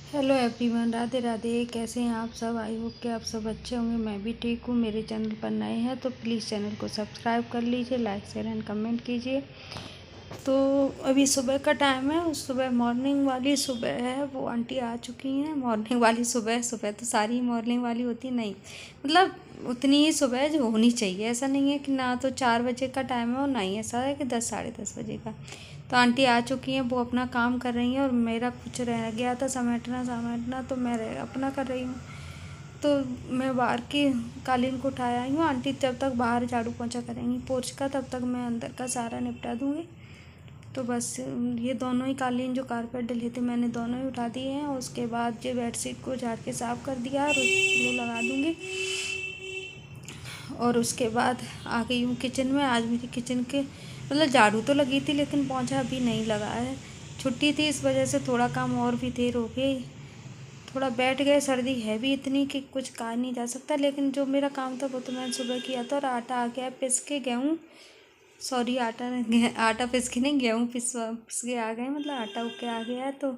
Hello everyone, Radhe Radhe. कैसे हैं आप सब? आई होप कि आप सब अच्छे होंगे। मैं भी ठीक हूँ। मेरे चैनल पर नए हैं तो प्लीज़ चैनल को सब्सक्राइब कर लीजिए, लाइक शेयर एंड कमेंट कीजिए। तो अभी सुबह का टाइम है, उस सुबह मॉर्निंग वाली सुबह है, वो आंटी आ चुकी हैं। मॉर्निंग वाली सुबह, सुबह तो सारी मॉर्निंग वाली होती नहीं, मतलब उतनी ही सुबह जो होनी चाहिए। ऐसा नहीं है कि ना तो 4 बजे का टाइम है और ना ही ऐसा है कि 10 साढ़े 10 बजे का। तो आंटी आ चुकी हैं, वो अपना काम कर रही हैं और मेरा कुछ रह गया था समेटना, तो मैं अपना कर रही हूँ। तो मैं बाहर की कालीन को उठाया आई हूँ। आंटी जब तक बाहर झाड़ू पोंछा करेंगी पोर्च का, तब तक मैं अंदर का सारा निपटा दूँगी। तो बस ये दोनों ही कालीन जो कारपेट डले थे मैंने दोनों ही उठा दिए हैं, और उसके बाद ये बेडशीट को झाड़ के साफ़ कर दिया और वो लगा दूँगी। और उसके बाद आ गई हूँ किचन में। आज मेरी किचन के मतलब झाड़ू तो लगी थी लेकिन पोंछा अभी नहीं लगा है। छुट्टी थी, इस वजह से थोड़ा काम और भी देर हो गई। थोड़ा बैठ गए, सर्दी है भी इतनी कि कुछ कहा नहीं जा सकता। लेकिन जो मेरा काम था वो तो मैंने सुबह किया था। और आटा आ गया पिस के, गेहूँ सॉरी आटा पिस के नहीं, गेहूँ पिस के आ गए, मतलब आटा उग के आ गया है। तो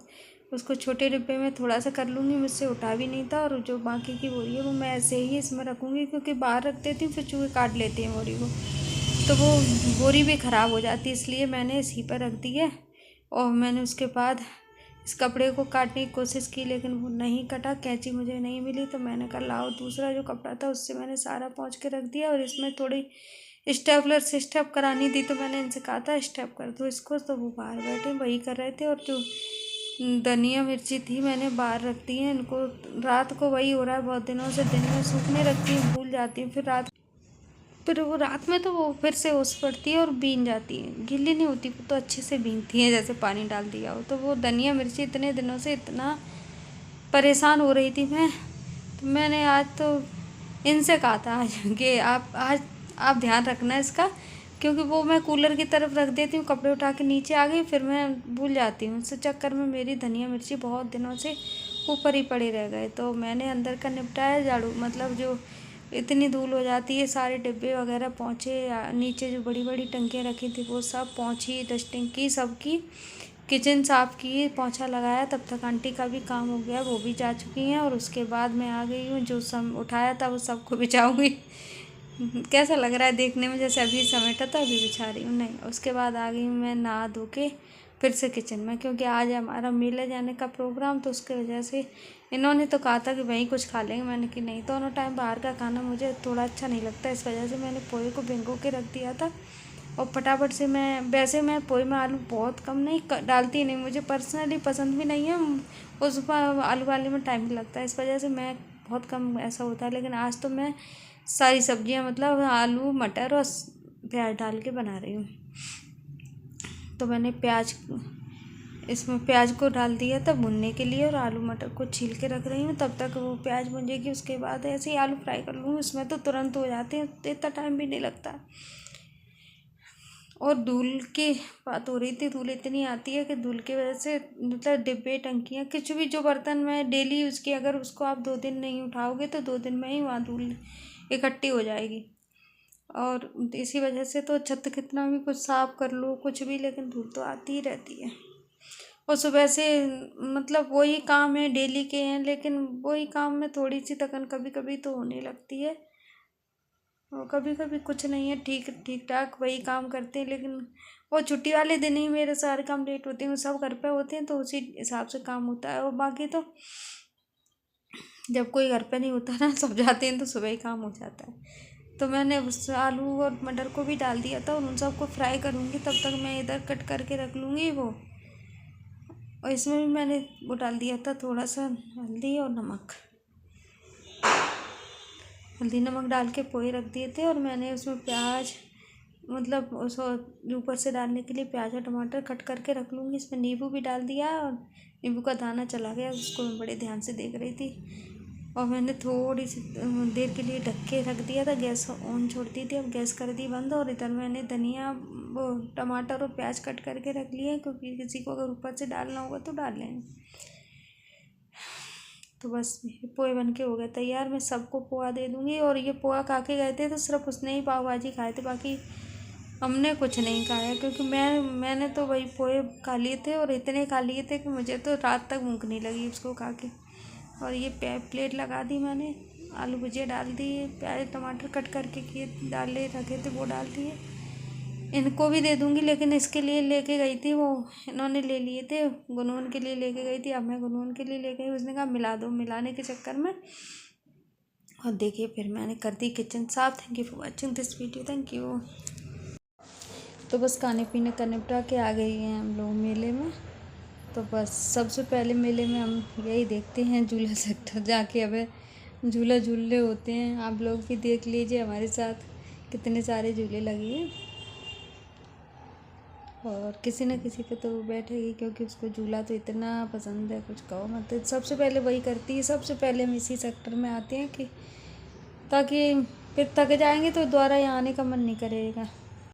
उसको छोटे डिब्बे में थोड़ा सा कर लूँगी, मुझसे उठा भी नहीं था। और जो बाकी की बोरी है वो मैं ऐसे ही इसमें रखूँगी, क्योंकि बाहर रख देती हूँ फिर चूहे काट लेते हैं बोरी को, तो वो बोरी भी ख़राब हो जाती है, इसलिए मैंने इसी पर रख दी है। और मैंने उसके बाद इस कपड़े को काटने की कोशिश की लेकिन वो नहीं कटा, कैंची मुझे नहीं मिली। तो मैंने कहा लाओ दूसरा जो कपड़ा था उससे मैंने सारा पोंछ के रख दिया। और इसमें थोड़ी स्टेपलर से स्टेप करानी थी, तो मैंने इनसे कहा था स्टेप कर दो इसको, तो वो बाहर बैठे वही कर रहे थे। और जो धनिया मिर्ची थी मैंने बाहर रख दी है इनको। रात को वही हो रहा है बहुत दिनों से, दिन में सूखने रखती हूँ भूल जाती हूँ, फिर वो रात में तो वो फिर से ओस पड़ती है और भीन जाती है, गीली नहीं होती, वो तो अच्छे से भीनती है जैसे पानी डाल दिया हो। तो वो धनिया मिर्ची इतने दिनों से इतना परेशान हो रही थी मैं, तो मैंने आज तो इनसे कहा था आज कि आप ध्यान रखना इसका, क्योंकि वो मैं कूलर की तरफ रख देती हूँ, कपड़े उठा के नीचे आ गई, फिर मैं भूल जाती हूँ। इस चक्कर में मेरी धनिया मिर्ची बहुत दिनों से ऊपर ही पड़े रह गए। तो मैंने अंदर का निपटाया झाड़ू, मतलब जो इतनी धूल हो जाती है, सारे डिब्बे वगैरह पोंछे, नीचे जो बड़ी बड़ी टंकियाँ रखी थी वो सब पोंछी, डस्टिंग की, सबकी किचन साफ़ की, पोंछा लगाया। तब तक आंटी का भी काम हो गया, वो भी जा चुकी हैं। और उसके बाद मैं आ गई हूँ, जो सब उठाया था वो सबको बिछाऊँगी। कैसा लग रहा है देखने में, जैसे अभी समेटा था अभी बिछा रही हूँ, नहीं। उसके बाद आ गई हूँ मैं नहा धो के फिर से किचन में, क्योंकि आज हमारा मेले जाने का प्रोग्राम, तो उसकी वजह से इन्होंने तो कहा था कि वहीं कुछ खा लेंगे। मैंने कि नहीं, दोनों टाइम बाहर का खाना मुझे थोड़ा अच्छा नहीं लगता, इस वजह से मैंने पोहे को भिगो के रख दिया था। और फटाफट से वैसे मैं पोहे में आलू बहुत कम नहीं डालती, नहीं, मुझे पर्सनली पसंद भी नहीं है। उसमें आलू वाले में टाइम भी लगता है, इस वजह से मैं बहुत कम ऐसा होता है। लेकिन आज तो मैं सारी सब्जियां, मतलब आलू मटर और प्याज डाल के बना रही हूँ। तो मैंने इसमें प्याज को डाल दिया था भुनने के लिए, और आलू मटर को छील के रख रही हूँ। तब तक वो प्याज भुनेगी, उसके बाद ऐसे ही आलू फ्राई कर लूँगी। उसमें तो तुरंत हो जाते हैं, इतना टाइम भी नहीं लगता। और धूल की बात हो रही थी, धूल इतनी आती है कि धूल की वजह से मतलब डिब्बे, टंकियाँ, कुछ भी जो बर्तन में डेली यूज़ की, अगर उसको आप 2 दिन नहीं उठाओगे तो 2 दिन में ही वहाँ धूल इकट्ठी हो जाएगी। और इसी वजह से तो छत कितना भी कुछ साफ कर लो कुछ भी, लेकिन धूल तो आती ही रहती है। और सुबह से मतलब वही काम है, डेली के हैं, लेकिन वही काम में थोड़ी सी थकन कभी कभी तो होने लगती है। और कभी कभी कुछ नहीं है, ठीक ठीक ठाक वही काम करते हैं। लेकिन वो छुट्टी वाले दिन ही मेरे सारे काम लेट होते हैं, वो सब घर पे होते हैं तो उसी हिसाब से काम होता है। और बाकी तो जब कोई घर पे नहीं होता ना, सब जाते हैं, तो सुबह ही काम हो जाता है। तो मैंने उस आलू और मटर को भी डाल दिया था, और उन सबको फ्राई करूँगी, तब तक मैं इधर कट करके रख लूँगी वो। और इसमें भी मैंने वो डाल दिया था थोड़ा सा हल्दी और नमक, हल्दी नमक डाल के पोहे रख दिए थे। और मैंने उसमें प्याज, मतलब उसको ऊपर से डालने के लिए प्याज और टमाटर कट करके रख लूँगी। इसमें नींबू भी डाल दिया, और नींबू का दाना चला गया, उसको मैं बड़े ध्यान से देख रही थी। और मैंने थोड़ी सी देर के लिए ढक के रख दिया था, गैस ऑन छोड़ दी थी, अब गैस कर दी बंद। और इधर मैंने धनिया, वो टमाटर और प्याज कट करके रख लिए हैं, क्योंकि किसी को अगर ऊपर से डालना होगा तो डाल लें। तो बस पोहे बन के हो गए तैयार, मैं सबको पोहा दे दूँगी। और ये पोहा खा के गए थे तो सिर्फ उसने ही पाव भाजी खाए थे, बाकी हमने कुछ नहीं खाया क्योंकि मैंने तो वही पोहे खा लिए थे और इतने खा लिए थे कि मुझे तो रात तक भूख नहीं लगी उसको खा के। और ये प्लेट लगा दी मैंने, आलू भुजिया डाल दिए, प्याज टमाटर कट करके किए डाले रखे थे वो डाल दिए। इनको भी दे दूँगी, लेकिन इसके लिए लेके गई थी वो, इन्होंने ले लिए थे, गुनगुन के लिए लेके गई थी। अब मैं गुनगुन के लिए ले गई, उसने कहा मिला दो, मिलाने के चक्कर में और देखिए फिर मैंने कर दी किचन साफ। Thank you for watching this video, thank you. तो बस खाने पीने का निपटा के आ गई हैं हम लोग मेले में। तो बस सबसे पहले मेले में हम यही देखते हैं झूला सेक्टर जाके, अब झूला झूले होते हैं। आप लोग भी देख लीजिए हमारे साथ कितने सारे झूले लगे हैं। और किसी न किसी पे तो वो बैठेगी क्योंकि उसको झूला तो इतना पसंद है, कुछ कहो मत। तो सबसे पहले वही करती है, सबसे पहले हम इसी सेक्टर में आते हैं कि ताकि फिर थक जाएंगे तो दोबारा यहाँ आने का मन नहीं करेगा।